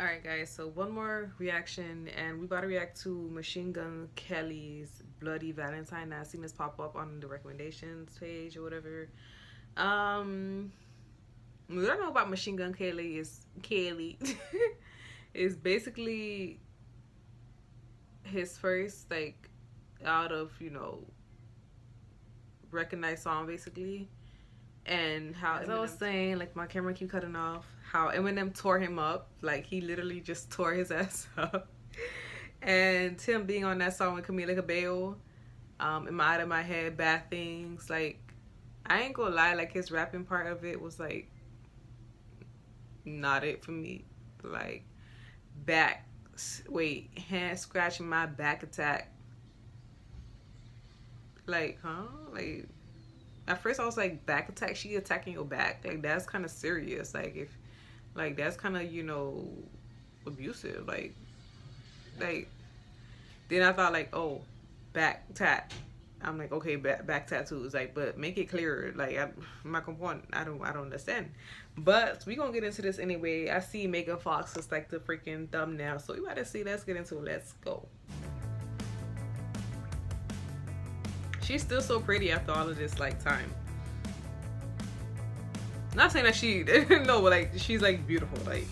Alright guys, so one more reaction and we about to react to Machine Gun Kelly's Bloody Valentine. I've seen this pop up on the recommendations page or whatever. What I know about Machine Gun Kelly is basically his first like out of, recognized song basically. And how, as I was saying, like my camera keep cutting off, how Eminem tore him up. Like he literally just tore his ass up. And Tim being on that song with Camila Cabello, in my Out of My Head, Bad Things, like I ain't gonna lie, like his rapping part of it was like not it for me. Like hand scratching my back attack. Like, huh? Like at first I was like, back attack? She attacking your back? Like that's kind of serious. Like if, like that's kind of, abusive. Like then I thought like, oh, back tat. I'm like, okay, back tattoos. Like, but make it clearer. Like I'm not gonna I don't understand. But we gonna get into this anyway. I see Megan Fox is like the freaking thumbnail, so we gotta see. Let's get into it. Let's go. She's still so pretty after all of this like time. Not saying that she no, but like she's like beautiful. Like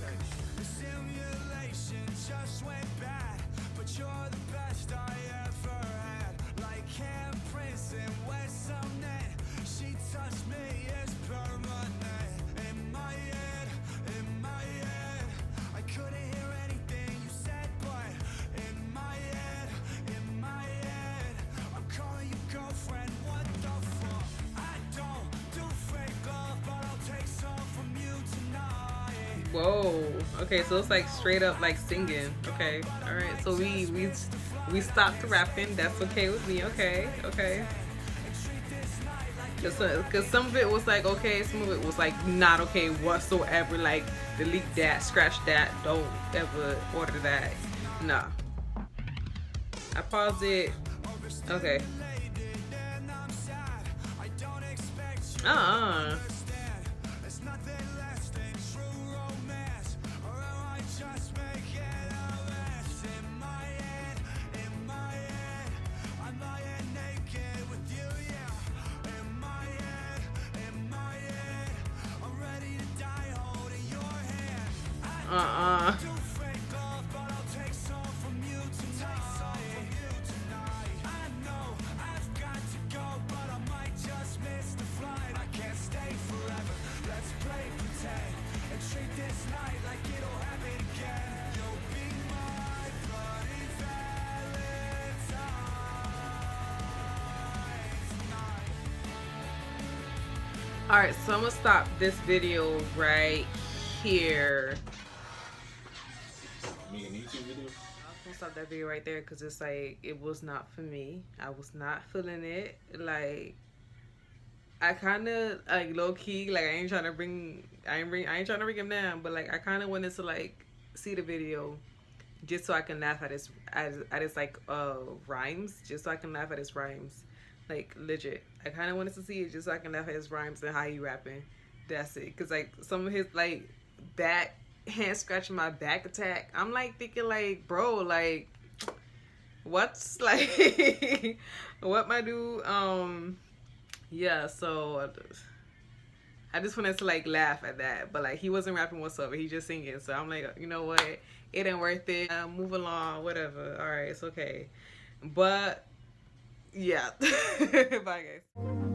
whoa. Okay, so it's like straight up like singing. Okay, all right. So we stopped rapping. That's okay with me. Okay, okay. Cause some of it was like okay, some of it was like not okay whatsoever. Like delete that, scratch that. Don't ever order that. Nah. I paused it. Okay. Uh-uh. Uh-uh. Alright, so I'm gonna stop this video right here. Make an YouTube video? I was gonna stop that video right there because it's like it was not for me. I was not feeling it. Like I kind of like low key, like I ain't trying to bring him down, but like I kind of wanted to like see the video just so I can laugh at his like rhymes, just so I can laugh at his rhymes. Like legit, I kind of wanted to see it just so I can laugh at his rhymes and how he rapping. That's it. Cause like some of his like back hand scratching my back attack. I'm like thinking like, bro, like what's like what my dude? Yeah. So I just wanted to like laugh at that, but like he wasn't rapping whatsoever. He just singing. So I'm like, you know what? It ain't worth it. Move along. Whatever. All right, it's okay. But yeah. Bye guys.